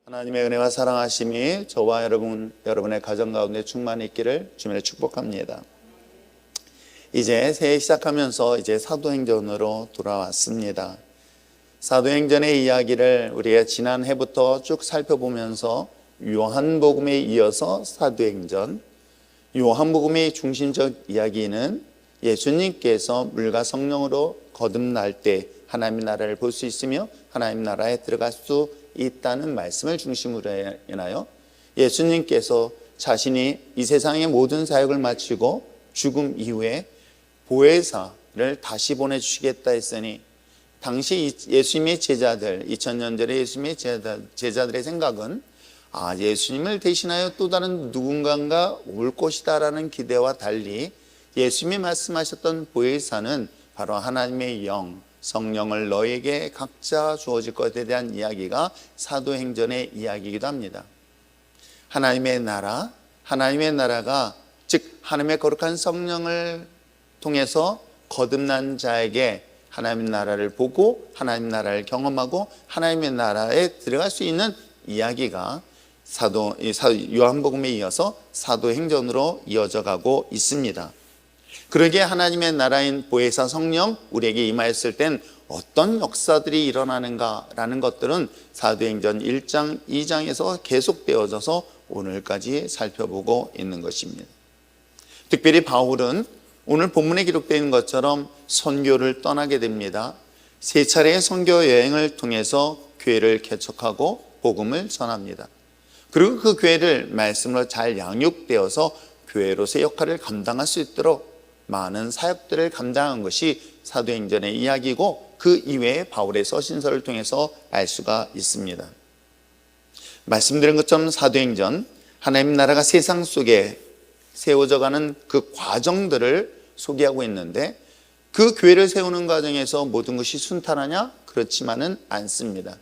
하나님의 은혜와 사랑하심이 저와 여러분의 가정 가운데 충만히 있기를 주님의 축복합니다. 이제 새해 시작하면서 이제 사도행전으로 돌아왔습니다. 사도행전의 이야기를 우리가 지난 해부터 쭉 살펴보면서 요한복음에 이어서 사도행전, 요한복음의 중심적 이야기는 예수님께서 물과 성령으로 거듭날 때 하나님의 나라를 볼 수 있으며 하나님 나라에 들어갈 수 있다는 말씀을 중심으로 해나요. 예수님께서 자신이 이 세상의 모든 사역을 마치고 죽음 이후에 보혜사를 다시 보내주시겠다 했으니 당시 예수님의 제자들, 2000년 전에 예수님의 제자들의 생각은 예수님을 대신하여 또 다른 누군가가 올 것이다 라는 기대와 달리 예수님이 말씀하셨던 보혜사는 바로 하나님의 영, 성령을 너에게 각자 주어질 것에 대한 이야기가 사도행전의 이야기이기도 합니다. 하나님의 나라가 즉 하나님의 거룩한 성령을 통해서 거듭난 자에게 하나님의 나라를 보고 하나님의 나라를 경험하고 하나님의 나라에 들어갈 수 있는 이야기가 요한복음에 이어서 사도행전으로 이어져 가고 있습니다. 그러기에 하나님의 나라인 보혜사 성령 우리에게 임하였을 땐 어떤 역사들이 일어나는가라는 것들은 사도행전 1장, 2장에서 계속되어져서 오늘까지 살펴보고 있는 것입니다. 특별히 바울은 오늘 본문에 기록되어 있는 것처럼 선교를 떠나게 됩니다. 세 차례의 선교 여행을 통해서 교회를 개척하고 복음을 전합니다. 그리고 그 교회를 말씀으로 잘 양육되어서 교회로서의 역할을 감당할 수 있도록 많은 사역들을 감당한 것이 사도행전의 이야기고 그 이외에 바울의 서신서를 통해서 알 수가 있습니다. 말씀드린 것처럼 사도행전, 하나님 나라가 세상 속에 세워져가는 그 과정들을 소개하고 있는데 그 교회를 세우는 과정에서 모든 것이 순탄하냐? 그렇지만은 않습니다.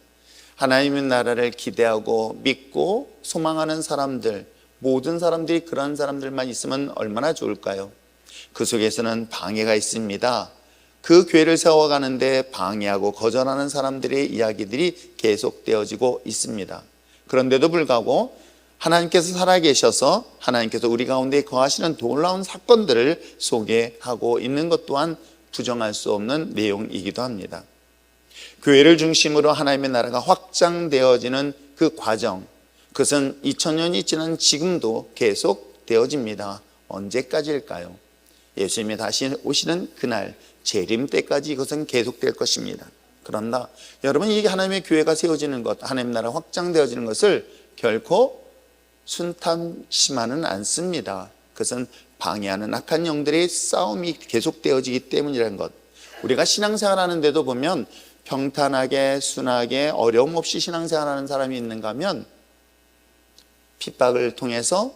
하나님의 나라를 기대하고 믿고 소망하는 사람들, 모든 사람들이 그런 사람들만 있으면 얼마나 좋을까요? 그 속에서는 방해가 있습니다. 그 교회를 세워가는데 방해하고 거절하는 사람들의 이야기들이 계속되어지고 있습니다. 그런데도 불구하고 하나님께서 살아계셔서 하나님께서 우리 가운데 거하시는 놀라운 사건들을 소개하고 있는 것 또한 부정할 수 없는 내용이기도 합니다. 교회를 중심으로 하나님의 나라가 확장되어지는 그 과정, 그것은 2000년이 지난 지금도 계속되어집니다. 언제까지일까요? 예수님이 다시 오시는 그날 재림 때까지 이것은 계속될 것입니다. 그러나 여러분, 이게 하나님의 교회가 세워지는 것, 하나님 나라 확장되어지는 것을 결코 순탄치만은 않습니다. 그것은 방해하는 악한 영들의 싸움이 계속되어지기 때문이라는 것. 우리가 신앙생활 하는데도 보면 평탄하게 순하게 어려움 없이 신앙생활하는 사람이 있는가 하면 핍박을 통해서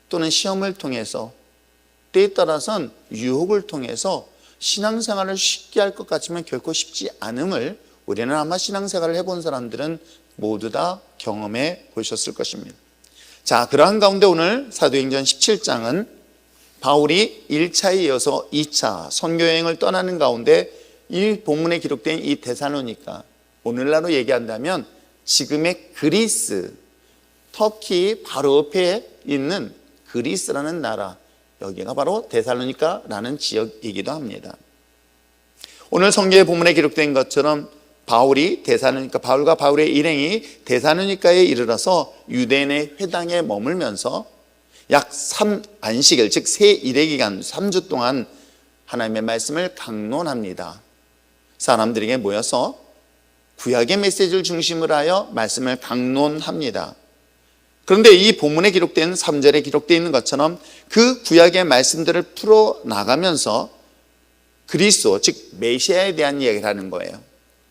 또는 시험을 통해서 때에 따라서는 유혹을 통해서 신앙생활을 쉽게 할 것 같지만 결코 쉽지 않음을 우리는 아마 신앙생활을 해본 사람들은 모두 다 경험해 보셨을 것입니다. 자, 그러한 가운데 오늘 사도행전 17장은 바울이 1차에 이어서 2차 선교여행을 떠나는 가운데 이 본문에 기록된 이 데살로니가, 오늘날로 얘기한다면 지금의 그리스, 터키 바로 옆에 있는 그리스라는 나라, 여기가 바로 데살로니가라는 지역이기도 합니다. 오늘 성경의 본문에 기록된 것처럼 바울과 바울의 일행이 데살로니가에 이르러서 유대인의 회당에 머물면서 약 3안식일, 즉 새 일의 기간 3주 동안 하나님의 말씀을 강론합니다. 사람들에게 모여서 구약의 메시지를 중심으로 하여 말씀을 강론합니다. 그런데 이 본문에 기록된 3절에 기록되어 있는 것처럼 그 구약의 말씀들을 풀어나가면서 그리스도, 즉 메시아에 대한 이야기를 하는 거예요.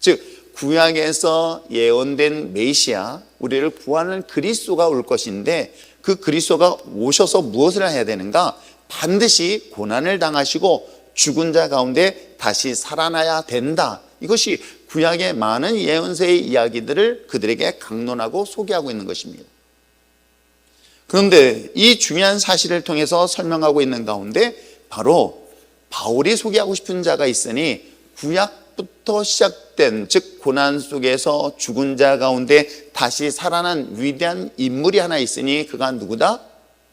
즉 구약에서 예언된 메시아, 우리를 구하는 그리스도가 올 것인데 그 그리스도가 오셔서 무엇을 해야 되는가? 반드시 고난을 당하시고 죽은 자 가운데 다시 살아나야 된다. 이것이 구약의 많은 예언서의 이야기들을 그들에게 강론하고 소개하고 있는 것입니다. 그런데 이 중요한 사실을 통해서 설명하고 있는 가운데 바로 바울이 소개하고 싶은 자가 있으니 구약부터 시작된 헛된, 즉 고난 속에서 죽은 자 가운데 다시 살아난 위대한 인물이 하나 있으니 그가 누구다?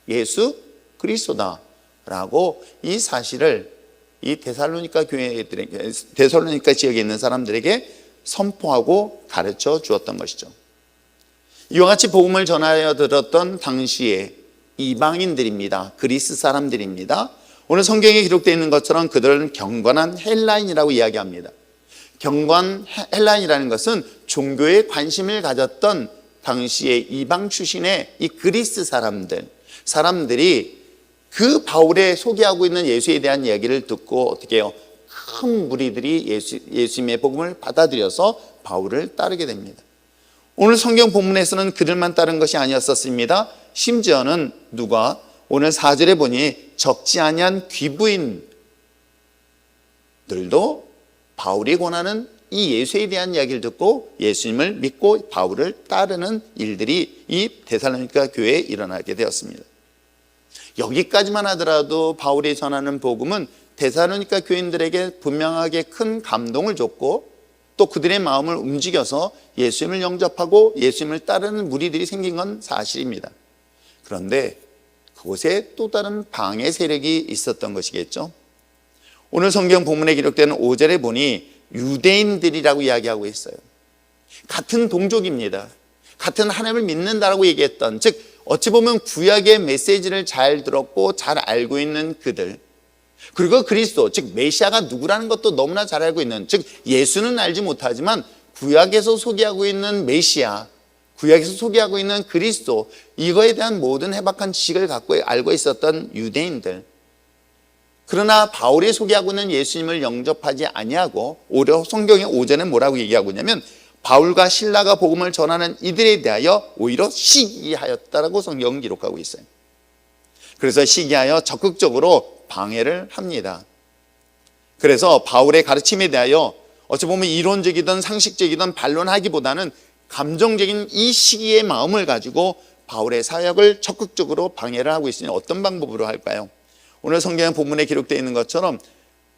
예수 그리스도다 라고 이 사실을 이 데살로니가 교회들에게, 데살로니가 지역에 있는 사람들에게 선포하고 가르쳐 주었던 것이죠. 이와 같이 복음을 전하여 들었던 당시에 이방인들입니다. 그리스 사람들입니다. 오늘 성경에 기록되어 있는 것처럼 그들은 경건한 헬라인이라고 이야기합니다. 경건 헬라인이라는 것은 종교에 관심을 가졌던 당시의 이방 출신의 이 그리스 사람들이 그 바울의 소개하고 있는 예수에 대한 이야기를 듣고 어떻게 해요? 큰 무리들이 예수님의 복음을 받아들여서 바울을 따르게 됩니다. 오늘 성경 본문에서는 그들만 따른 것이 아니었었습니다. 심지어는 누가 오늘 4절에 보니 적지 아니한 귀부인들도 바울이 권하는 이 예수에 대한 이야기를 듣고 예수님을 믿고 바울을 따르는 일들이 이 데살로니가 교회에 일어나게 되었습니다. 여기까지만 하더라도 바울이 전하는 복음은 데살로니가 교인들에게 분명하게 큰 감동을 줬고 또 그들의 마음을 움직여서 예수님을 영접하고 예수님을 따르는 무리들이 생긴 건 사실입니다. 그런데 그곳에 또 다른 방해 세력이 있었던 것이겠죠. 오늘 성경 본문에 기록되는 5절에 보니 유대인들이라고 이야기하고 있어요. 같은 동족입니다. 같은 하나님을 믿는다라고 얘기했던, 즉 어찌 보면 구약의 메시지를 잘 들었고 잘 알고 있는 그들, 그리고 그리스도, 즉 메시아가 누구라는 것도 너무나 잘 알고 있는, 즉 예수는 알지 못하지만 구약에서 소개하고 있는 메시아, 구약에서 소개하고 있는 그리스도, 이거에 대한 모든 해박한 지식을 갖고 알고 있었던 유대인들. 그러나 바울이 소개하고 있는 예수님을 영접하지 아니하고 오히려 성경의 5절은 뭐라고 얘기하고 있냐면 바울과 실라가 복음을 전하는 이들에 대하여 오히려 시기하였다라고 성경은 기록하고 있어요. 그래서 시기하여 적극적으로 방해를 합니다. 그래서 바울의 가르침에 대하여 어찌 보면 이론적이든 상식적이든 반론하기보다는 감정적인 이 시기의 마음을 가지고 바울의 사역을 적극적으로 방해를 하고 있으니 어떤 방법으로 할까요? 오늘 성경 본문에 기록되어 있는 것처럼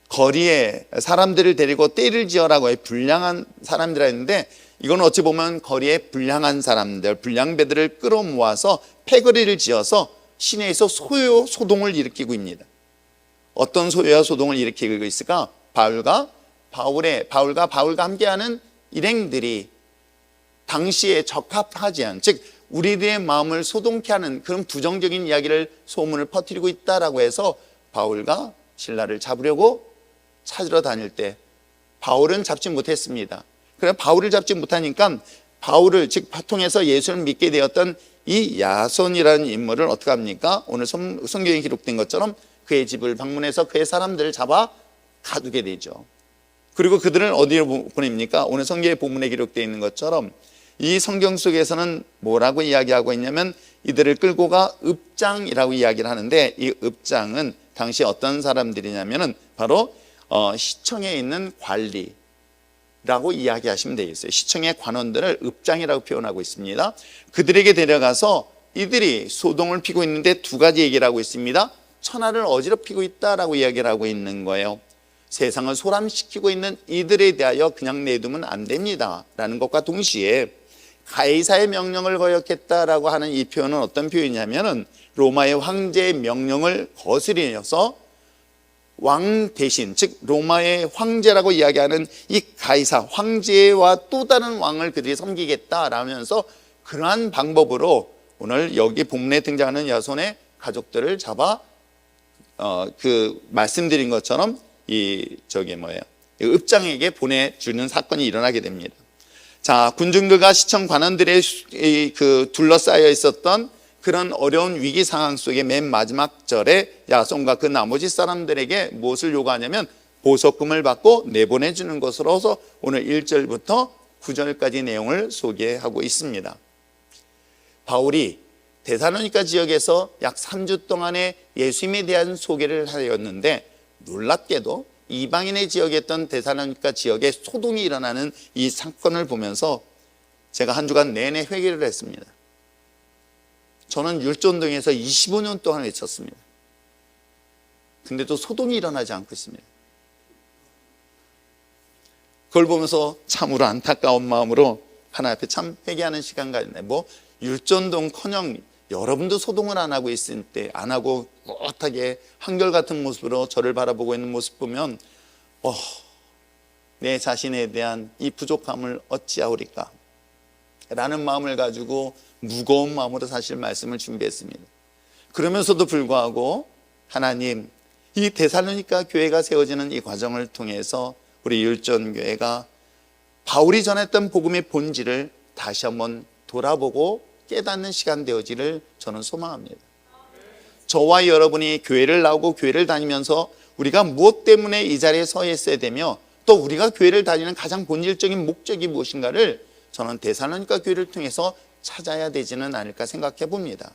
거리에 사람들을 데리고 떼를 지어라고 해 불량한 사람들이 있는데, 이건 어찌 보면 거리에 불량한 사람들, 불량배들을 끌어모아서 패거리를 지어서 시내에서 소동을 일으키고 있습니다. 어떤 소요와 소동을 일으키고 있을까? 바울과 함께하는 일행들이 당시에 적합하지 않은, 즉 우리들의 마음을 소동케 하는 그런 부정적인 이야기를, 소문을 퍼뜨리고 있다라고 해서 바울과 실라를 잡으려고 찾으러 다닐 때 바울은 잡지 못했습니다. 그래서 바울을 잡지 못하니까 바울을, 즉 통해서 예수를 믿게 되었던 이 야손이라는 인물을 어떻게 합니까? 오늘 성경에 기록된 것처럼 그의 집을 방문해서 그의 사람들을 잡아 가두게 되죠. 그리고 그들은 어디로 보냅니까? 오늘 성경의 본문에 기록되어 있는 것처럼 이 성경 속에서는 뭐라고 이야기하고 있냐면 이들을 끌고 가 읍장이라고 이야기를 하는데, 이 읍장은 당시 어떤 사람들이냐면은 바로 시청에 있는 관리라고 이야기하시면 되겠어요. 시청의 관원들을 읍장이라고 표현하고 있습니다. 그들에게 데려가서 이들이 소동을 피고 있는데 두 가지 얘기를 하고 있습니다. 천하를 어지럽히고 있다라고 이야기를 하고 있는 거예요. 세상을 소람시키고 있는 이들에 대하여 그냥 내두면 안 됩니다 라는 것과 동시에 가이사의 명령을 거역했다라고 하는 이 표현은 어떤 표현이냐면은 로마의 황제의 명령을 거스리면서 왕 대신, 즉 로마의 황제라고 이야기하는 이 가이사 황제와 또 다른 왕을 그들이 섬기겠다라면서 그러한 방법으로 오늘 여기 본문에 등장하는 야손의 가족들을 잡아 말씀드린 것처럼 이 읍장에게 보내주는 사건이 일어나게 됩니다. 자, 군중들과 시청 관원들의 둘러싸여 있었던 그런 어려운 위기 상황 속에 맨 마지막 절에 야손과 그 나머지 사람들에게 무엇을 요구하냐면 보석금을 받고 내보내주는 것으로서 오늘 1절부터 9절까지 내용을 소개하고 있습니다. 바울이 데살로니가 지역에서 약 3주 동안의 예수님에 대한 소개를 하였는데, 놀랍게도 이방인의 지역이었던 데살로니가 지역에 소동이 일어나는 이 사건을 보면서 제가 한 주간 내내 회개를 했습니다. 저는 율전동에서 25년 동안 외쳤습니다. 근데도 소동이 일어나지 않고 있습니다. 그걸 보면서 참으로 안타까운 마음으로 하나님 앞에 참 회개하는 시간 가졌네. 율전도커녕 여러분도 소동을 안 하고 있을 때, 안 하고 꿋하게 한결같은 모습으로 저를 바라보고 있는 모습 보면 내 자신에 대한 이 부족함을 어찌하오리까 라는 마음을 가지고 무거운 마음으로 사실 말씀을 준비했습니다. 그러면서도 불구하고 하나님, 이 데살로니가 교회가 세워지는 이 과정을 통해서 우리 율전교회가 바울이 전했던 복음의 본질을 다시 한번 돌아보고 깨닫는 시간 되어지를 저는 소망합니다. 저와 여러분이 교회를 나오고 교회를 다니면서 우리가 무엇 때문에 이 자리에 서 있어야 되며, 또 우리가 교회를 다니는 가장 본질적인 목적이 무엇인가를 저는 데살로니가 교회를 통해서 찾아야 되지는 않을까 생각해 봅니다.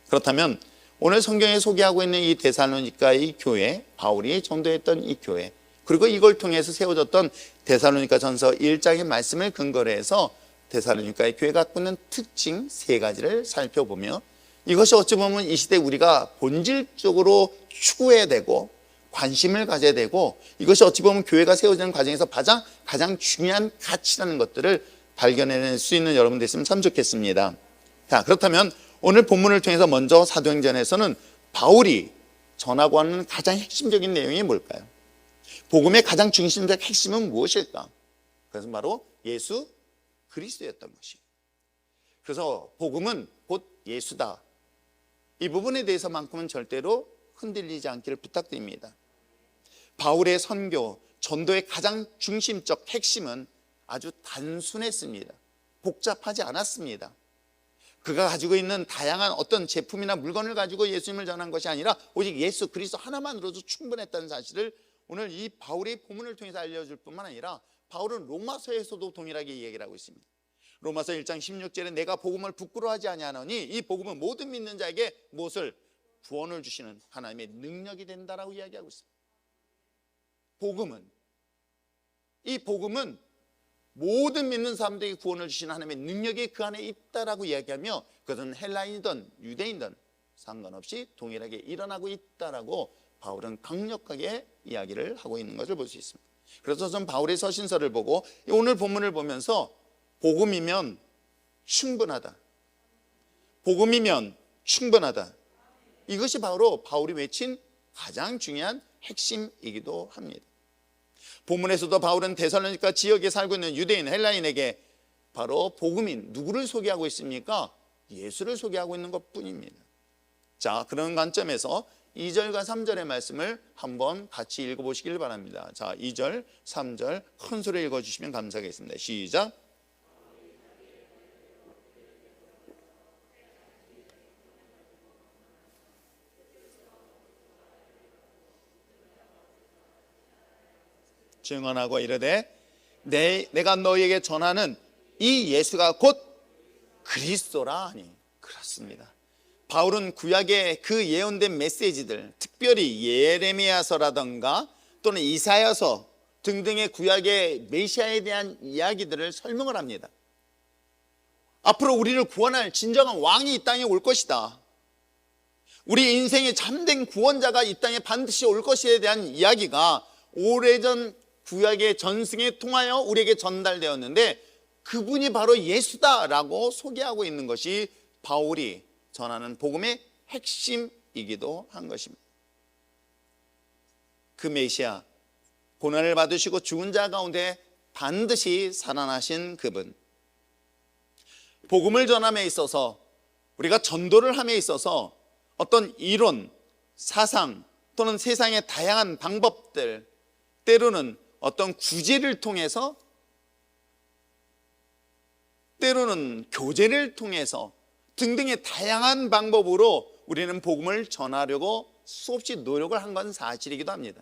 그렇다면 오늘 성경에 소개하고 있는 이 데살로니가의 교회, 바울이 전도했던 이 교회, 그리고 이걸 통해서 세워졌던 데살로니가 전서 1장의 말씀을 근거로 해서 데살로니가의 교회가 갖고 있는 특징 3가지를 살펴보며, 이것이 어찌 보면 이 시대 우리가 본질적으로 추구해야 되고 관심을 가져야 되고, 이것이 어찌 보면 교회가 세워지는 과정에서 가장 중요한 가치라는 것들을 발견해낼 수 있는 여러분 됐으면 참 좋겠습니다. 자, 그렇다면 오늘 본문을 통해서 먼저 사도행전에서는 바울이 전하고 하는 가장 핵심적인 내용이 뭘까요? 복음의 가장 중심적 핵심은 무엇일까? 그것은 바로 예수 그리스도였던 것이에요. 그래서 복음은 곧 예수다. 이 부분에 대해서만큼은 절대로 흔들리지 않기를 부탁드립니다. 바울의 선교, 전도의 가장 중심적 핵심은 아주 단순했습니다. 복잡하지 않았습니다. 그가 가지고 있는 다양한 어떤 제품이나 물건을 가지고 예수님을 전한 것이 아니라 오직 예수 그리스도 하나만으로도 충분했다는 사실을 오늘 이 바울의 본문을 통해서 알려줄 뿐만 아니라 바울은 로마서에서도 동일하게 얘기를 하고 있습니다. 로마서 1장 16절에 내가 복음을 부끄러워하지 아니하노니 이 복음은 모든 믿는 자에게 무엇을? 구원을 주시는 하나님의 능력이 된다라고 이야기하고 있습니다. 이 복음은 모든 믿는 사람들에게 구원을 주시는 하나님의 능력이 그 안에 있다라고 이야기하며, 그것은 헬라인이든 유대인이든 상관없이 동일하게 일어나고 있다라고 바울은 강력하게 이야기를 하고 있는 것을 볼 수 있습니다. 그래서 전 바울의 서신서를 보고 오늘 본문을 보면서 복음이면 충분하다, 복음이면 충분하다, 이것이 바로 바울이 외친 가장 중요한 핵심이기도 합니다. 본문에서도 바울은 데살로니가 지역에 살고 있는 유대인 헬라인에게 바로 복음인 누구를 소개하고 있습니까? 예수를 소개하고 있는 것뿐입니다. 자, 그런 관점에서 2절과 3절의 말씀을 한번 같이 읽어보시길 바랍니다. 자, 2절, 3절 큰 소리로 읽어주시면 감사하겠습니다. 시작. 증언하고 이르되 내가 너희에게 전하는 이 예수가 곧 그리스도라 하니. 그렇습니다. 바울은 구약의 그 예언된 메시지들, 특별히 예레미야서라든가 또는 이사야서 등등의 구약의 메시아에 대한 이야기들을 설명을 합니다. 앞으로 우리를 구원할 진정한 왕이 이 땅에 올 것이다, 우리 인생의 참된 구원자가 이 땅에 반드시 올 것에 대한 이야기가 오래전 구약의 전승에 통하여 우리에게 전달되었는데, 그분이 바로 예수다라고 소개하고 있는 것이 바울이 전하는 복음의 핵심이기도 한 것입니다. 그 메시아, 고난을 받으시고 죽은 자 가운데 반드시 살아나신 그분, 복음을 전함에 있어서, 우리가 전도를 함에 있어서 어떤 이론, 사상 또는 세상의 다양한 방법들, 때로는 어떤 구제를 통해서, 때로는 교제를 통해서 등등의 다양한 방법으로 우리는 복음을 전하려고 수없이 노력을 한 건 사실이기도 합니다.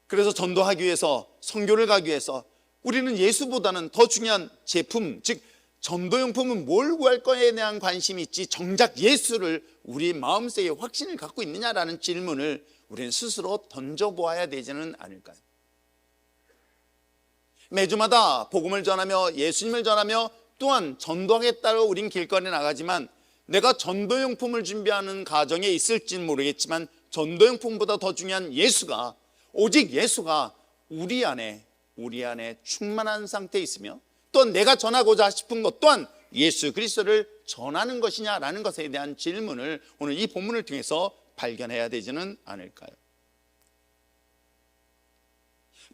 그래서 전도하기 위해서, 선교를 가기 위해서 우리는 예수보다는 더 중요한 제품, 즉 전도용품은 뭘 구할 거에 대한 관심이 있지, 정작 예수를 우리 마음속에 확신을 갖고 있느냐라는 질문을 우리는 스스로 던져보아야 되지는 않을까요? 매주마다 복음을 전하며 예수님을 전하며 또한 전도하겠다고 우린 길거리에 나가지만, 내가 전도용품을 준비하는 가정에 있을지는 모르겠지만 전도용품보다 더 중요한 예수가, 오직 예수가 우리 안에 충만한 상태에 있으며, 또 내가 전하고자 싶은 것 또한 예수 그리스도를 전하는 것이냐라는 것에 대한 질문을 오늘 이 본문을 통해서 발견해야 되지는 않을까요?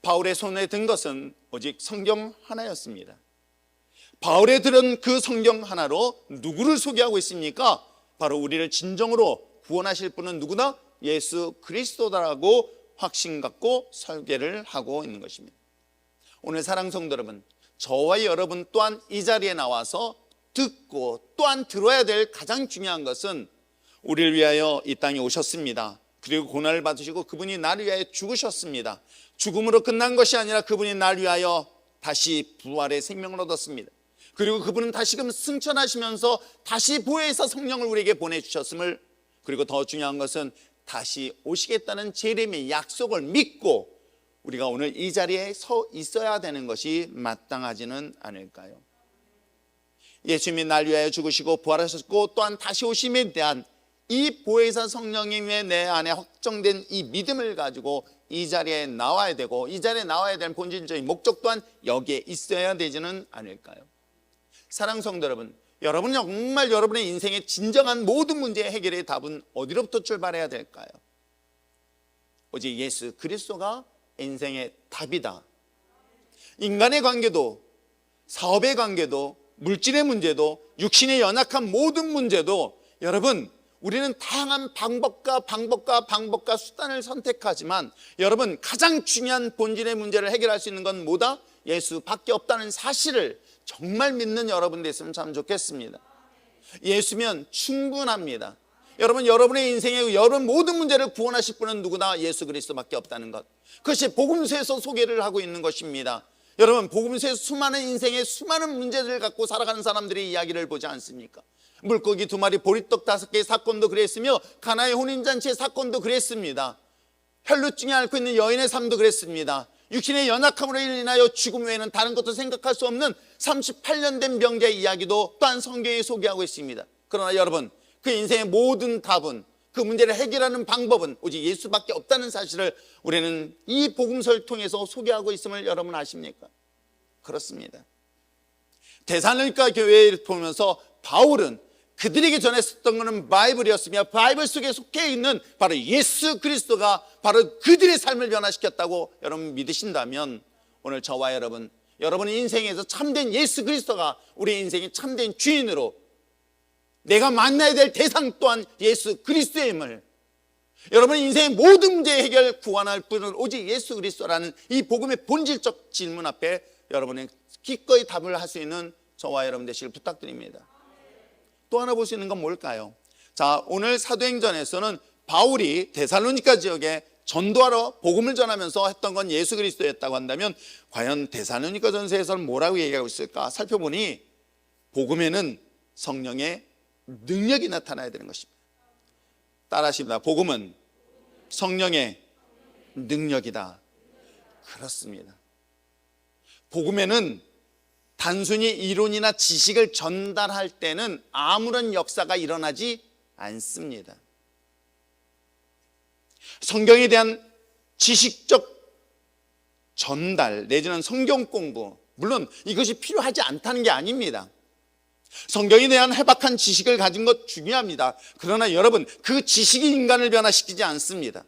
바울의 손에 든 것은 오직 성경 하나였습니다. 바울에 들은 그 성경 하나로 누구를 소개하고 있습니까? 바로 우리를 진정으로 구원하실 분은 누구다? 예수 그리스도다라고 확신 갖고 설계를 하고 있는 것입니다. 오늘 사랑 성도 여러분, 저와 여러분 또한 이 자리에 나와서 듣고 또한 들어야 될 가장 중요한 것은 우리를 위하여 이 땅에 오셨습니다. 그리고 고난을 받으시고 그분이 나를 위하여 죽으셨습니다. 죽음으로 끝난 것이 아니라 그분이 나를 위하여 다시 부활의 생명을 얻었습니다. 그리고 그분은 다시금 승천하시면서 다시 보혜사 성령을 우리에게 보내주셨음을, 그리고 더 중요한 것은 다시 오시겠다는 재림의 약속을 믿고 우리가 오늘 이 자리에 서 있어야 되는 것이 마땅하지는 않을까요? 예수님이 날 위하여 죽으시고 부활하셨고 또한 다시 오심에 대한 이 보혜사 성령님의 내 안에 확정된 이 믿음을 가지고 이 자리에 나와야 되고, 이 자리에 나와야 될 본질적인 목적 또한 여기에 있어야 되지는 않을까요? 사랑 성도 여러분, 여러분은 정말 여러분의 인생의 진정한 모든 문제의 해결의 답은 어디로부터 출발해야 될까요? 오직 예수 그리스도가 인생의 답이다. 인간의 관계도, 사업의 관계도, 물질의 문제도, 육신의 연약한 모든 문제도, 여러분, 우리는 다양한 방법과 수단을 선택하지만 여러분, 가장 중요한 본질의 문제를 해결할 수 있는 건 뭐다? 예수밖에 없다는 사실을 정말 믿는 여러분 됐으면 참 좋겠습니다. 예수면 충분합니다. 여러분, 여러분의 인생의 여러분 모든 문제를 구원하실 분은 누구나 예수 그리스도밖에 없다는 것, 그것이 복음서에서 소개를 하고 있는 것입니다. 여러분, 복음서에 수많은 인생의 수많은 문제들을 갖고 살아가는 사람들의 이야기를 보지 않습니까? 물고기 2마리, 보리떡 5개의 사건도 그랬으며, 가나의 혼인잔치의 사건도 그랬습니다. 혈루증이 앓고 있는 여인의 삶도 그랬습니다. 육신의 연약함으로 인하여 죽음 외에는 다른 것도 생각할 수 없는 38년 된 병자의 이야기도 또한 성경에 소개하고 있습니다. 그러나 여러분, 그 인생의 모든 답은, 그 문제를 해결하는 방법은 오직 예수밖에 없다는 사실을 우리는 이 복음서를 통해서 소개하고 있음을 여러분 아십니까? 그렇습니다. 데살로니가 교회를 보면서 바울은 그들에게 전했었던 것은 바이블이었으며, 바이블 속에 속해 있는 바로 예수 그리스도가 바로 그들의 삶을 변화시켰다고 여러분 믿으신다면, 오늘 저와 여러분, 여러분의 인생에서 참된 예수 그리스도가 우리 인생의 참된 주인으로, 내가 만나야 될 대상 또한 예수 그리스도임을, 여러분의 인생의 모든 문제 해결 구원할 분은 오직 예수 그리스도라는 이 복음의 본질적 질문 앞에 여러분의 기꺼이 답을 할 수 있는 저와 여러분 되시길 부탁드립니다. 또 하나 볼 수 있는 건 뭘까요? 자, 오늘 사도행전에서는 바울이 데살로니가 지역에 전도하러 복음을 전하면서 했던 건 예수 그리스도였다고 한다면, 과연 데살로니가 전서에서는 뭐라고 얘기하고 있을까? 살펴보니 복음에는 성령의 능력이 나타나야 되는 것입니다. 따라하십니다. 복음은 성령의 능력이다. 그렇습니다. 복음에는 단순히 이론이나 지식을 전달할 때는 아무런 역사가 일어나지 않습니다. 성경에 대한 지식적 전달 내지는 성경 공부, 물론 이것이 필요하지 않다는 게 아닙니다. 성경에 대한 해박한 지식을 가진 것 중요합니다. 그러나 여러분, 그 지식이 인간을 변화시키지 않습니다.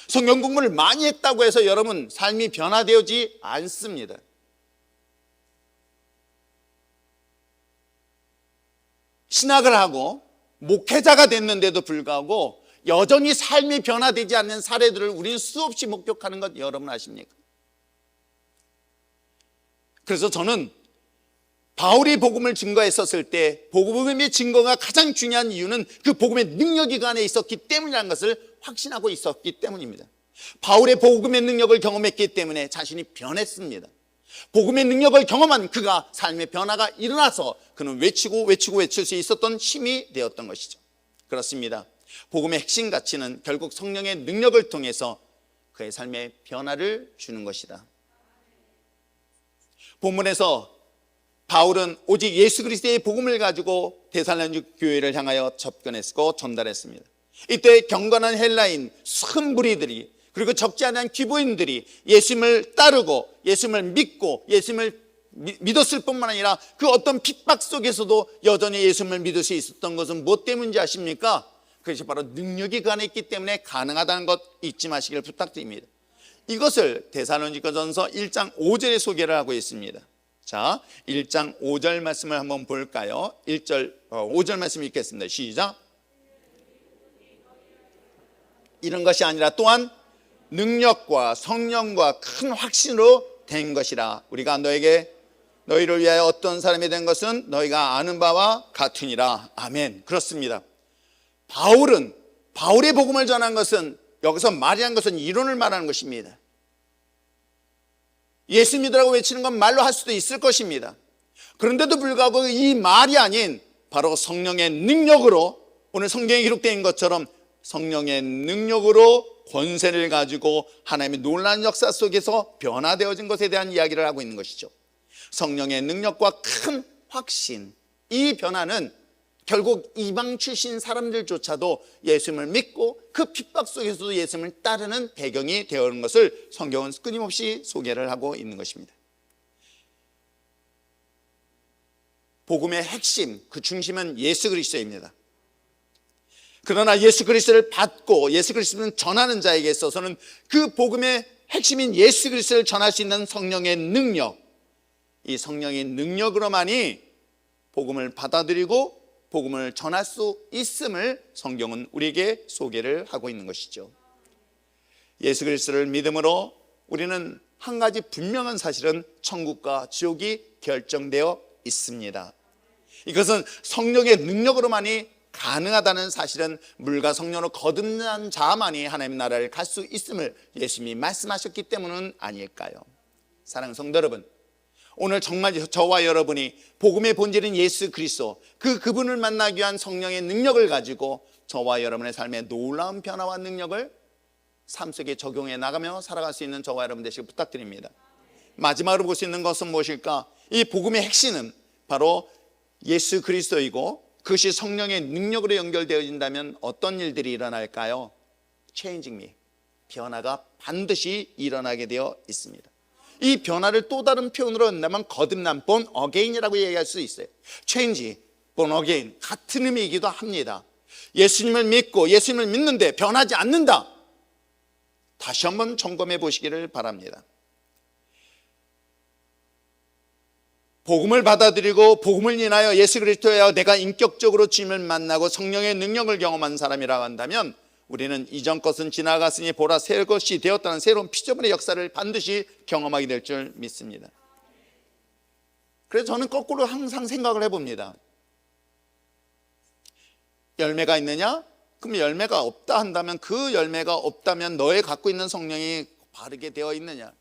성경 공부를 많이 했다고 해서 여러분 삶이 변화되지 않습니다. 신학을 하고 목회자가 됐는데도 불구하고 여전히 삶이 변화되지 않는 사례들을 우리는 수없이 목격하는 것 여러분 아십니까? 그래서 저는 바울이 복음을 증거했었을 때 복음의 증거가 가장 중요한 이유는 그 복음의 능력이 그 안에 있었기 때문이라는 것을 확신하고 있었기 때문입니다. 바울의 복음의 능력을 경험했기 때문에 자신이 변했습니다. 복음의 능력을 경험한 그가 삶의 변화가 일어나서 그는 외칠 수 있었던 힘이 되었던 것이죠. 그렇습니다. 복음의 핵심 가치는 결국 성령의 능력을 통해서 그의 삶에 변화를 주는 것이다. 본문에서 바울은 오직 예수 그리스도의 복음을 가지고 데살로니가 교회를 향하여 접근했고 전달했습니다. 이때 경건한 헬라인 수큰 무리들이 그리고 적지 않은 귀부인들이 예수님을 따르고 예수님을 믿고 예수님을 믿었을 뿐만 아니라 그 어떤 핍박 속에서도 여전히 예수님을 믿을 수 있었던 것은 무엇 때문인지 아십니까? 그것이 바로 능력이 그 안에 있기 때문에 가능하다는 것 잊지 마시길 부탁드립니다. 이것을 데살로니가전서 1장 5절에 소개를 하고 있습니다. 자, 1장 5절 말씀을 한번 볼까요? 5절 말씀 읽겠습니다. 시작. 이런 것이 아니라 또한 능력과 성령과 큰 확신으로 된 것이라. 우리가 너희를 위하여 어떤 사람이 된 것은 너희가 아는 바와 같으니라. 아멘. 그렇습니다. 바울의 복음을 전한 것은, 여기서 말이란 것은 이론을 말하는 것입니다. 예수 믿으라고 외치는 건 말로 할 수도 있을 것입니다. 그런데도 불구하고 이 말이 아닌 바로 성령의 능력으로, 오늘 성경에 기록되어 있는 것처럼 성령의 능력으로 권세를 가지고 하나님의 놀라운 역사 속에서 변화되어진 것에 대한 이야기를 하고 있는 것이죠. 성령의 능력과 큰 확신, 이 변화는 결국 이방 출신 사람들조차도 예수님을 믿고 그 핍박 속에서도 예수님을 따르는 배경이 되어 오는 것을 성경은 끊임없이 소개를 하고 있는 것입니다. 복음의 핵심, 그 중심은 예수 그리스도입니다. 그러나 예수 그리스도를 받고 예수 그리스도를 전하는 자에게 있어서는 그 복음의 핵심인 예수 그리스도를 전할 수 있는 성령의 능력, 이 성령의 능력으로만이 복음을 받아들이고 복음을 전할 수 있음을 성경은 우리에게 소개를 하고 있는 것이죠. 예수 그리스도를 믿음으로 우리는 한 가지 분명한 사실은 천국과 지옥이 결정되어 있습니다. 이것은 성령의 능력으로만이 가능하다는 사실은 물과 성령으로 거듭난 자만이 하나님의 나라를 갈 수 있음을 예수님이 말씀하셨기 때문은 아닐까요? 사랑하는 성도 여러분, 오늘 정말 저와 여러분이 복음의 본질인 예수 그리스도, 그분을 만나기 위한 성령의 능력을 가지고 저와 여러분의 삶에 놀라운 변화와 능력을 삶 속에 적용해 나가며 살아갈 수 있는 저와 여러분 되시길 부탁드립니다. 마지막으로 볼 수 있는 것은 무엇일까? 이 복음의 핵심은 바로 예수 그리스도이고 그것이 성령의 능력으로 연결되어진다면 어떤 일들이 일어날까요? Changing me, 변화가 반드시 일어나게 되어 있습니다. 이 변화를 또 다른 표현으로 한다면 거듭난 born again이라고 얘기할 수 있어요. Change, born again 같은 의미이기도 합니다. 예수님을 믿고 예수님을 믿는데 변하지 않는다, 다시 한번 점검해 보시기를 바랍니다. 복음을 받아들이고 복음을 인하여 예수 그리스도여 내가 인격적으로 주님을 만나고 성령의 능력을 경험한 사람이라고 한다면 우리는 이전 것은 지나갔으니 보라 새 것이 되었다는 새로운 피조물의 역사를 반드시 경험하게 될 줄 믿습니다. 그래서 저는 거꾸로 항상 생각을 해봅니다. 열매가 있느냐? 그럼 열매가 없다 한다면 그 열매가 없다면 너의 갖고 있는 성령이 바르게 되어 있느냐?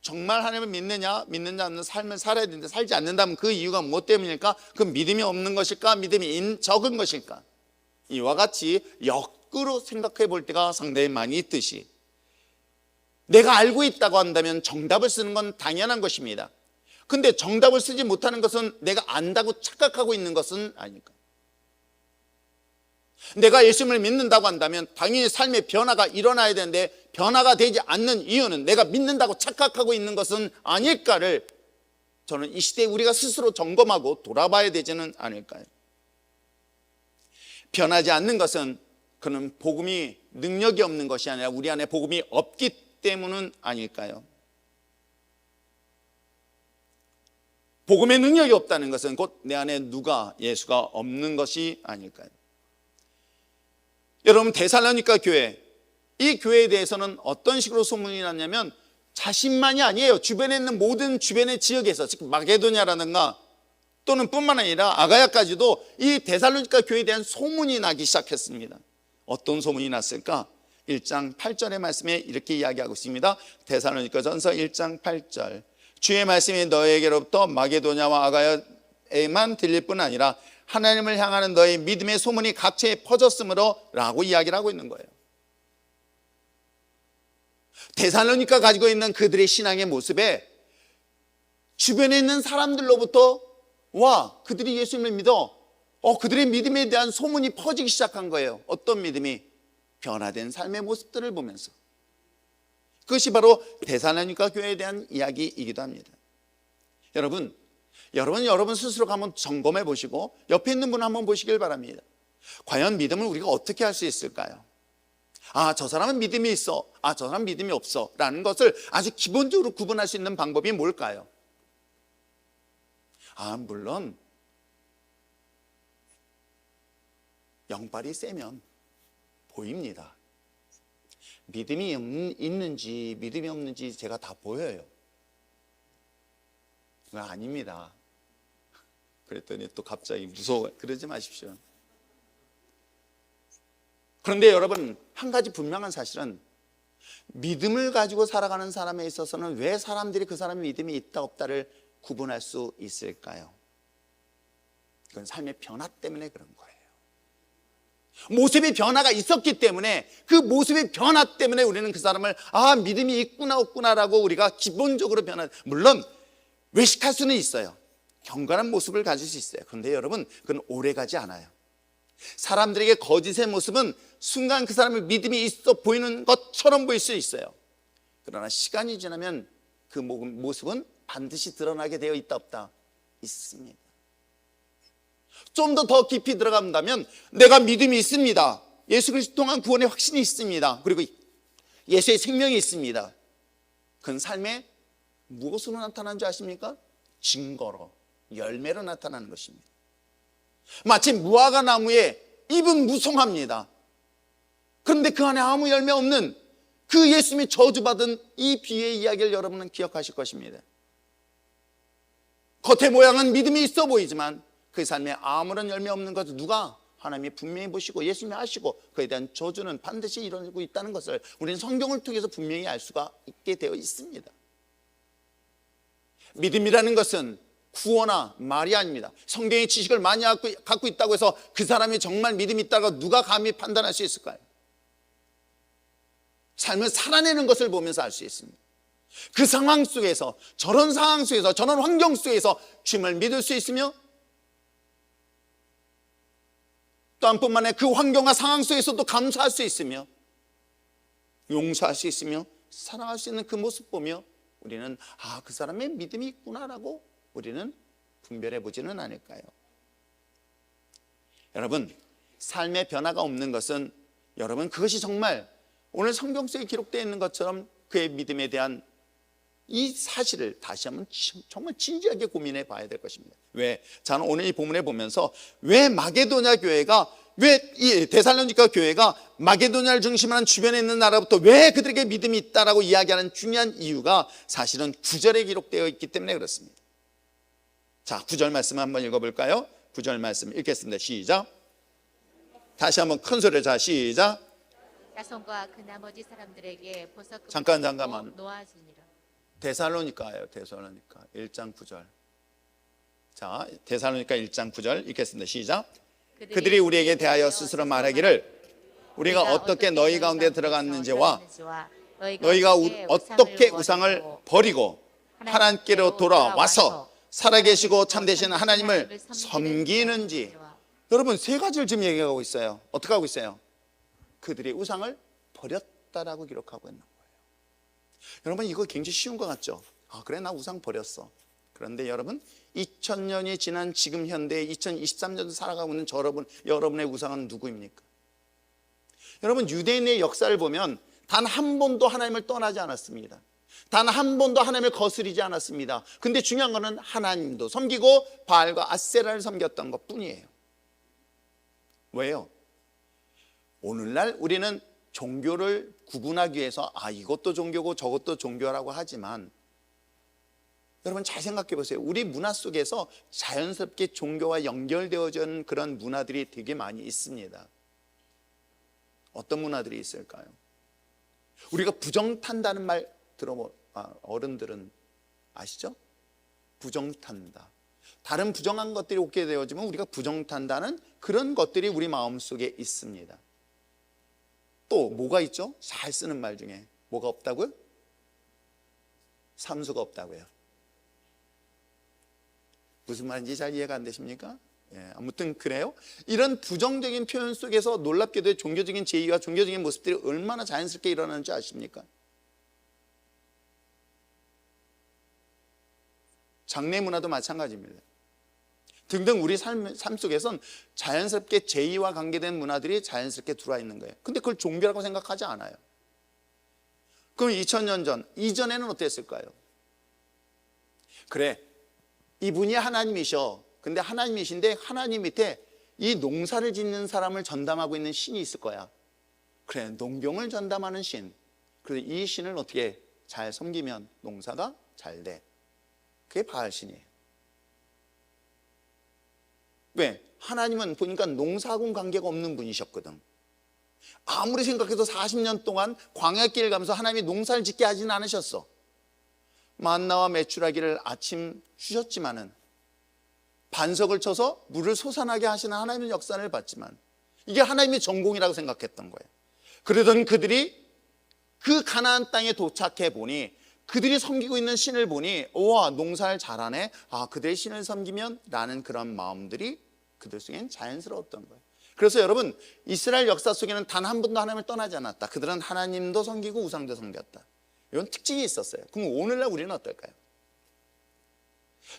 정말 하나님을 믿느냐? 믿느냐 않는 삶을 살아야 되는데 살지 않는다면 그 이유가 무엇 때문일까? 그 믿음이 없는 것일까? 믿음이 적은 것일까? 이와 같이 역으로 생각해 볼 때가 상당히 많이 있듯이 내가 알고 있다고 한다면 정답을 쓰는 건 당연한 것입니다. 근데 정답을 쓰지 못하는 것은 내가 안다고 착각하고 있는 것은 아닐까? 내가 예수님을 믿는다고 한다면 당연히 삶의 변화가 일어나야 되는데 변화가 되지 않는 이유는 내가 믿는다고 착각하고 있는 것은 아닐까를 저는 이 시대에 우리가 스스로 점검하고 돌아봐야 되지는 않을까요? 변하지 않는 것은 그는 복음이 능력이 없는 것이 아니라 우리 안에 복음이 없기 때문은 아닐까요? 복음의 능력이 없다는 것은 곧 내 안에 예수가 없는 것이 아닐까요? 여러분, 데살로니가 교회, 이 교회에 대해서는 어떤 식으로 소문이 났냐면 자신만이 아니에요. 주변에 있는 모든 주변의 지역에서, 즉 마게도냐라든가 또는 뿐만 아니라 아가야까지도 이 데살로니가 교회에 대한 소문이 나기 시작했습니다. 어떤 소문이 났을까? 1장 8절의 말씀에 이렇게 이야기하고 있습니다. 데살로니가전서 1장 8절, 주의 말씀이 너에게로부터 마게도냐와 아가야에만 들릴 뿐 아니라 하나님을 향하는 너의 믿음의 소문이 각처에 퍼졌으므로 라고 이야기를 하고 있는 거예요. 데살로니가 가지고 있는 그들의 신앙의 모습에 주변에 있는 사람들로부터 그들이 예수님을 믿어 그들의 믿음에 대한 소문이 퍼지기 시작한 거예요. 어떤 믿음이? 변화된 삶의 모습들을 보면서. 그것이 바로 데살로니가 교회에 대한 이야기이기도 합니다. 여러분 스스로가 한번 점검해 보시고 옆에 있는 분 한번 보시길 바랍니다. 과연 믿음을 우리가 어떻게 할 수 있을까요? 저 사람은 믿음이 있어, 저 사람은 믿음이 없어 라는 것을 아주 기본적으로 구분할 수 있는 방법이 뭘까요? 물론 영빨이 세면 보입니다. 믿음이 있는지 믿음이 없는지 제가 다 보여요. 아닙니다. 그랬더니 또 갑자기 무서워. 그러지 마십시오. 그런데 여러분, 한 가지 분명한 사실은 믿음을 가지고 살아가는 사람에 있어서는 왜 사람들이 그 사람의 믿음이 있다 없다를 구분할 수 있을까요? 그건 삶의 변화 때문에 그런 거예요. 모습의 변화가 있었기 때문에, 그 모습의 변화 때문에 우리는 그 사람을 믿음이 있구나 없구나라고 우리가 기본적으로 물론 외식할 수는 있어요. 경건한 모습을 가질 수 있어요. 그런데 여러분, 그건 오래가지 않아요. 사람들에게 거짓의 모습은 순간 그 사람의 믿음이 있어 보이는 것처럼 보일 수 있어요. 그러나 시간이 지나면 그 모습은 반드시 드러나게 되어 있다 없다? 있습니다. 좀 더 깊이 들어간다면 내가 믿음이 있습니다. 예수 그리스도 통한 구원의 확신이 있습니다. 그리고 예수의 생명이 있습니다. 그건 삶에 무엇으로 나타나는 줄 아십니까? 증거로, 열매로 나타나는 것입니다. 마치 무화과 나무에 잎은 무성합니다. 그런데 그 안에 아무 열매 없는 그 예수님이 저주받은 이 비유의 이야기를 여러분은 기억하실 것입니다. 겉의 모양은 믿음이 있어 보이지만 그 삶에 아무런 열매 없는 것을 누가? 하나님이 분명히 보시고 예수님이 아시고 그에 대한 저주는 반드시 이루어지고 있다는 것을 우리는 성경을 통해서 분명히 알 수가 있게 되어 있습니다. 믿음이라는 것은 구호나 말이 아닙니다. 성경의 지식을 많이 갖고 있다고 해서 그 사람이 정말 믿음이 있다고 누가 감히 판단할 수 있을까요? 삶을 살아내는 것을 보면서 알 수 있습니다. 그 상황 속에서, 저런 상황 속에서, 저런 환경 속에서 주님을 믿을 수 있으며, 또 한뿐만 아니라 그 환경과 상황 속에서도 감사할 수 있으며, 용서할 수 있으며, 사랑할 수 있는 그 모습 보며 우리는 그 사람의 믿음이 있구나라고 우리는 분별해 보지는 않을까요? 여러분, 삶의 변화가 없는 것은, 여러분, 그것이 정말 오늘 성경 속에 기록되어 있는 것처럼 그의 믿음에 대한 이 사실을 다시 한번 정말 진지하게 고민해 봐야 될 것입니다. 왜? 저는 오늘 이 본문에 보면서 왜 마게도냐 교회가, 왜 이 데살로니가 교회가 마게도냐를 중심으로 한 주변에 있는 나라부터 왜 그들에게 믿음이 있다라고 이야기하는 중요한 이유가 사실은 9절에 기록되어 있기 때문에 그렇습니다. 자, 9절 말씀 한번 읽어볼까요? 9절 말씀 읽겠습니다. 시작. 다시 한번 큰 소리로. 자, 시작. 야손과 그 나머지 사람들에게 보석 잠깐만. 놓아주니라. 데살로니가예요. 데살로니가 1장 9절. 자, 데살로니가 1장 9절 읽겠습니다. 시작. 그들이 우리에게 대하여 스스로 말하기를 우리가 어떻게 너희 가운데 들어갔는지와 너희가 어떻게 우상을 버리고 하나님께로 돌아와서 살아계시고 참되신 하나님을 섬기는지. 여러분, 세 가지를 지금 얘기하고 있어요. 어떻게 하고 있어요? 그들이 우상을 버렸다라고 기록하고 있는 거예요. 여러분, 이거 굉장히 쉬운 것 같죠? 그래, 나 우상 버렸어. 그런데 여러분, 2000년이 지난 지금 현대 2023년도 살아가고 있는 여러분의 우상은 누구입니까? 여러분, 유대인의 역사를 보면 단 한 번도 하나님을 떠나지 않았습니다. 단 한 번도 하나님을 거스리지 않았습니다. 근데 중요한 거는 하나님도 섬기고 바알과 아세라를 섬겼던 것 뿐이에요. 왜요? 오늘날 우리는 종교를 구분하기 위해서 이것도 종교고 저것도 종교라고 하지만, 여러분 잘 생각해 보세요. 우리 문화 속에서 자연스럽게 종교와 연결되어져 있는 그런 문화들이 되게 많이 있습니다. 어떤 문화들이 있을까요? 우리가 부정탄다는 말 어른들은 아시죠? 부정탄다. 다른 부정한 것들이 오게 되어지면 우리가 부정탄다는 그런 것들이 우리 마음속에 있습니다. 또 뭐가 있죠? 잘 쓰는 말 중에 뭐가 없다고요? 삼수가 없다고요. 무슨 말인지 잘 이해가 안 되십니까? 아무튼 그래요. 이런 부정적인 표현 속에서 놀랍게도 종교적인 제의와 종교적인 모습들이 얼마나 자연스럽게 일어나는지 아십니까? 장래 문화도 마찬가지입니다. 등등 우리 삶 속에선 자연스럽게 제의와 관계된 문화들이 자연스럽게 들어와 있는 거예요. 근데 그걸 종교라고 생각하지 않아요. 그럼 2000년 전, 이전에는 어땠을까요? 그래, 이분이 하나님이셔. 근데 하나님이신데 하나님 밑에 이 농사를 짓는 사람을 전담하고 있는 신이 있을 거야. 그래, 농경을 전담하는 신. 그래서 이 신을 어떻게 잘 섬기면 농사가 잘 돼. 그게 바알신이에요. 왜? 하나님은 보니까 농사하고는 관계가 없는 분이셨거든. 아무리 생각해도 40년 동안 광야길을 가면서 하나님이 농사를 짓게 하지는 않으셨어. 만나와 메추라기를 아침 주셨지만은, 반석을 쳐서 물을 솟아나게 하시는 하나님의 역사를 봤지만, 이게 하나님의 전공이라고 생각했던 거예요. 그러던 그들이 그 가나안 땅에 도착해 보니, 그들이 섬기고 있는 신을 보니, 우와, 농사를 잘하네. 아, 그들의 신을 섬기면 라는 그런 마음들이 그들 속엔 자연스러웠던 거예요. 그래서 여러분, 이스라엘 역사 속에는 단 한 번도 하나님을 떠나지 않았다. 그들은 하나님도 섬기고 우상도 섬겼다. 이런 특징이 있었어요. 그럼 오늘날 우리는 어떨까요?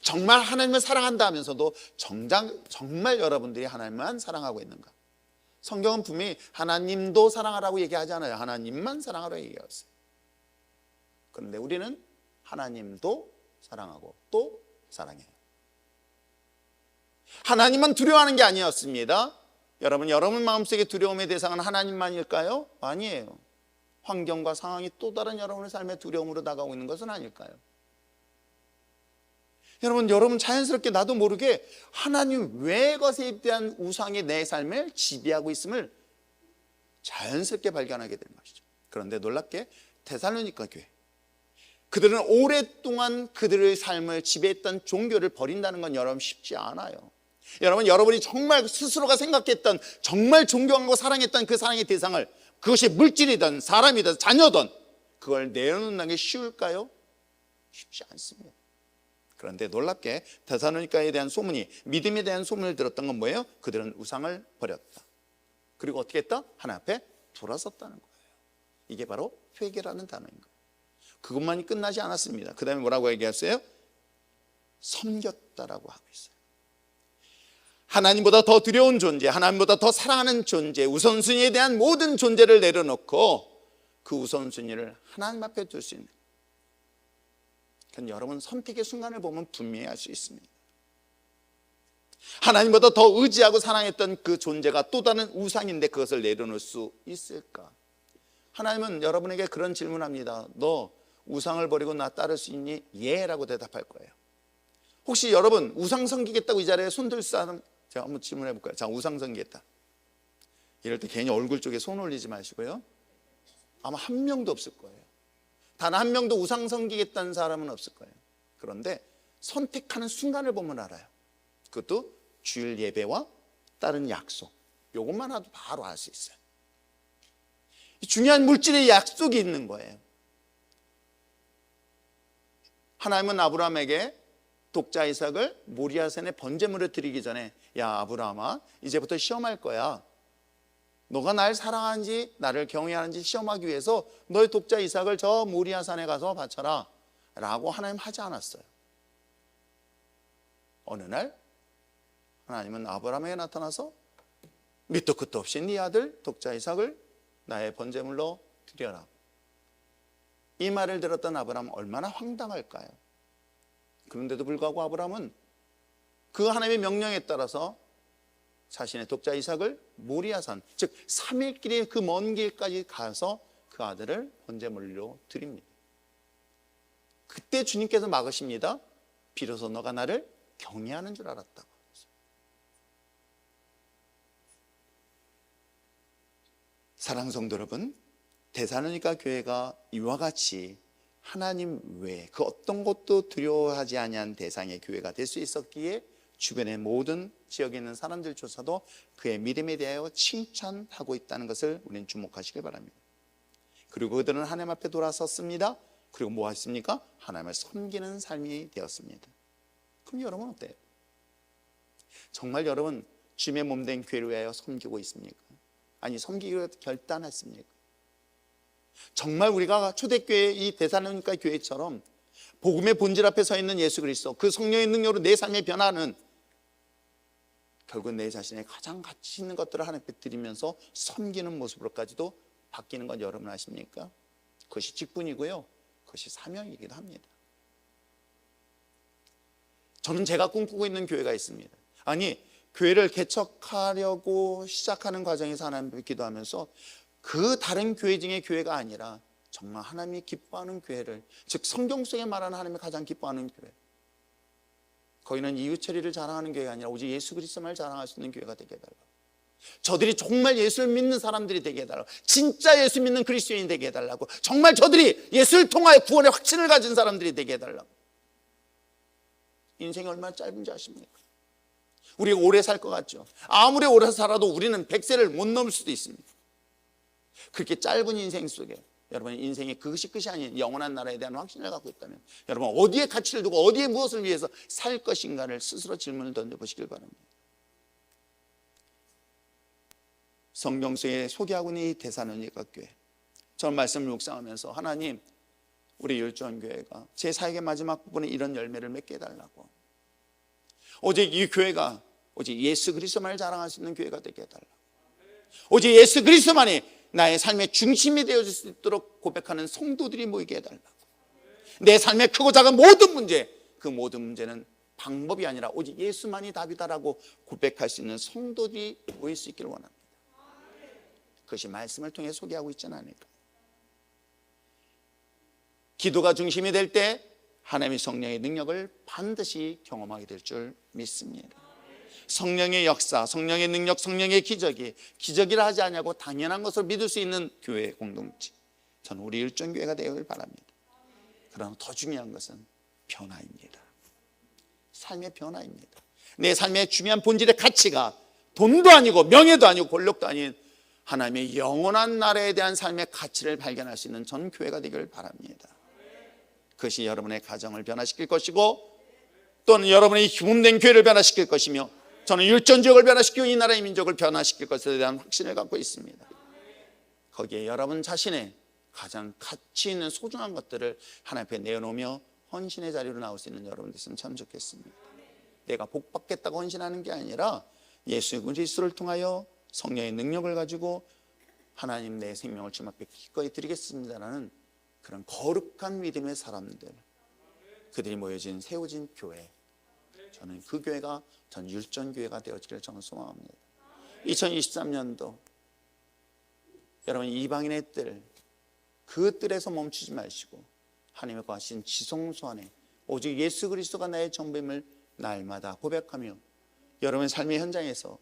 정말 하나님을 사랑한다 하면서도 정말 여러분들이 하나님만 사랑하고 있는가? 성경은 분명히 하나님도 사랑하라고 얘기하지 않아요. 하나님만 사랑하라고 얘기했어요. 그런데 우리는 하나님도 사랑하고 또 사랑해요. 하나님만 두려워하는 게 아니었습니다. 여러분 마음속에 두려움의 대상은 하나님만일까요? 아니에요. 환경과 상황이 또 다른 여러분의 삶의 두려움으로 다가오고 있는 것은 아닐까요? 여러분 자연스럽게 나도 모르게 하나님 외의 것에 대한 우상이 내 삶을 지배하고 있음을 자연스럽게 발견하게 되는 것이죠. 그런데 놀랍게 데살로니가 교회, 그들은 오랫동안 그들의 삶을 지배했던 종교를 버린다는 건 여러분 쉽지 않아요. 여러분이 정말 스스로가 생각했던, 정말 존경하고 사랑했던 그 사랑의 대상을, 그것이 물질이든 사람이든 자녀든, 그걸 내려놓는 게 쉬울까요? 쉽지 않습니다. 그런데 놀랍게 데살로니가에 대한 소문이, 믿음에 대한 소문을 들었던 건 뭐예요? 그들은 우상을 버렸다. 그리고 어떻게 했다? 하나님 앞에 돌아섰다는 거예요. 이게 바로 회개라는 단어인 거예요. 그것만이 끝나지 않았습니다. 그 다음에 뭐라고 얘기했어요? 섬겼다라고 하고 있어요. 하나님보다 더 두려운 존재, 하나님보다 더 사랑하는 존재, 우선순위에 대한 모든 존재를 내려놓고 그 우선순위를 하나님 앞에 둘 수 있는, 그건 여러분 선택의 순간을 보면 분명히 알 수 있습니다. 하나님보다 더 의지하고 사랑했던 그 존재가 또 다른 우상인데 그것을 내려놓을 수 있을까? 하나님은 여러분에게 그런 질문합니다. 너 우상을 버리고 나 따를 수 있니? 예 라고 대답할 거예요. 혹시 여러분 우상 섬기겠다고 이 자리에 손들 사람, 제가 한번 질문해 볼까요? 자, 우상 섬기겠다. 이럴 때 괜히 얼굴 쪽에 손 올리지 마시고요. 아마 한 명도 없을 거예요. 단 한 명도 우상 섬기겠다는 사람은 없을 거예요. 그런데 선택하는 순간을 보면 알아요. 그것도 주일 예배와 다른 약속, 이것만 해도 바로 알 수 있어요. 중요한 물질의 약속이 있는 거예요. 하나님은 아브라함에게 독자 이삭을 모리아산에 번제물을 드리기 전에, 야 아브라함아, 이제부터 시험할 거야. 너가 날 사랑하는지 나를 경외하는지 시험하기 위해서 너의 독자 이삭을 저 모리아산에 가서 바쳐라 라고 하나님 하지 않았어요. 어느 날 하나님은 아브라함에게 나타나서 밑도 끝도 없이 네 아들 독자 이삭을 나의 번제물로 드려라. 이 말을 들었던 아브라함은 얼마나 황당할까요? 그런데도 불구하고 아브라함은 그 하나님의 명령에 따라서 자신의 독자 이삭을 모리아산, 즉 3일 길의 그 먼 길까지 가서 그 아들을 번제물로 드립니다. 그때 주님께서 막으십니다. 비로소 너가 나를 경외하는 줄 알았다고. 사랑하는 성도 여러분, 데살로니가 교회가 이와 같이 하나님 외에 그 어떤 것도 두려워하지 아니한 대상의 교회가 될 수 있었기에 주변의 모든 지역에 있는 사람들조차도 그의 믿음에 대하여 칭찬하고 있다는 것을 우리는 주목하시길 바랍니다. 그리고 그들은 하나님 앞에 돌아섰습니다. 그리고 뭐 했습니까? 하나님을 섬기는 삶이 되었습니다. 그럼 여러분 어때요? 정말 여러분 주님의 몸된 교회를 위하여 섬기고 있습니까? 아니 섬기기로 결단했습니까? 정말 우리가 초대교회 이 데살로니가 교회처럼 복음의 본질 앞에 서 있는 예수 그리스도, 그 성령의 능력으로 내 삶의 변화는 결국 내 자신의 가장 가치 있는 것들을 하나님께 드리면서 섬기는 모습으로까지도 바뀌는 건 여러분 아십니까? 그것이 직분이고요, 그것이 사명이기도 합니다. 저는 제가 꿈꾸고 있는 교회가 있습니다. 아니, 교회를 개척하려고 시작하는 과정에서 하나님께 기도하면서 그 다른 교회 중에 교회가 아니라 정말 하나님이 기뻐하는 교회를, 즉 성경 속에 말하는 하나님이 가장 기뻐하는 교회, 거기는 이웃처리를 자랑하는 교회가 아니라 오직 예수 그리스도만을 자랑할 수 있는 교회가 되게 해달라고, 저들이 정말 예수를 믿는 사람들이 되게 해달라고, 진짜 예수 믿는 그리스도인이 되게 해달라고, 정말 저들이 예수를 통하여 구원의 확신을 가진 사람들이 되게 해달라고. 인생이 얼마나 짧은지 아십니까? 우리가 오래 살 것 같죠? 아무리 오래 살아도 우리는 100세를 못 넘을 수도 있습니다. 그렇게 짧은 인생 속에 여러분 인생이 그것이 끝이 아닌 영원한 나라에 대한 확신을 갖고 있다면 여러분 어디에 가치를 두고 어디에 무엇을 위해서 살 것인가를 스스로 질문을 던져보시길 바랍니다. 성경 속에 소개하고 있는 이 데살로니가 교회, 저는 말씀을 묵상하면서 하나님, 우리 율전교회가 제 사역의 마지막 부분에 이런 열매를 맺게 해달라고, 오직 이 교회가 오직 예수 그리스도만을 자랑할 수 있는 교회가 되게 해달라고, 오직 예수 그리스도만이 나의 삶의 중심이 되어질 수 있도록 고백하는 성도들이 모이게 해달라고, 내 삶의 크고 작은 모든 문제, 그 모든 문제는 방법이 아니라 오직 예수만이 답이다라고 고백할 수 있는 성도들이 모일 수 있기를 원합니다. 그것이 말씀을 통해 소개하고 있지는 않을까. 기도가 중심이 될 때 하나님의 성령의 능력을 반드시 경험하게 될 줄 믿습니다. 성령의 역사, 성령의 능력, 성령의 기적이 기적이라 하지 않냐고 당연한 것을 믿을 수 있는 교회 공동체, 저는 우리 율전교회가 되길 바랍니다. 그러나 더 중요한 것은 변화입니다. 삶의 변화입니다. 내 삶의 중요한 본질의 가치가 돈도 아니고 명예도 아니고 권력도 아닌 하나님의 영원한 나라에 대한 삶의 가치를 발견할 수 있는 전 교회가 되길 바랍니다. 그것이 여러분의 가정을 변화시킬 것이고 또는 여러분의 힘든 교회를 변화시킬 것이며 저는 율전지역을 변화시키고 이 나라의 민족을 변화시킬 것에 대한 확신을 갖고 있습니다. 거기에 여러분 자신의 가장 가치 있는 소중한 것들을 하나님 앞에 내어놓으며 헌신의 자리로 나올 수 있는 여러분 됐으면 참 좋겠습니다. 내가 복 받겠다고 헌신하는 게 아니라 예수 그리스도를 통하여 성령의 능력을 가지고 하나님 내 생명을 주님 앞에 기꺼이 드리겠습니다라는 그런 거룩한 믿음의 사람들, 그들이 모여진 세워진 교회, 저는 그 교회가 전 율전교회가 되어지기를 저는 소망합니다. 2023년도 여러분 이방인의 뜰, 그 뜰에서 멈추지 마시고 하나님의 거하신 지성소 안에 오직 예수 그리스도가 나의 전부임을 날마다 고백하며 여러분의 삶의 현장에서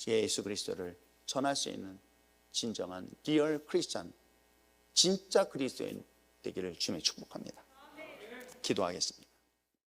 예수 그리스도를 전할 수 있는 진정한 리얼 크리스찬, 진짜 그리스도인 되기를 주님의 축복합니다. 기도하겠습니다.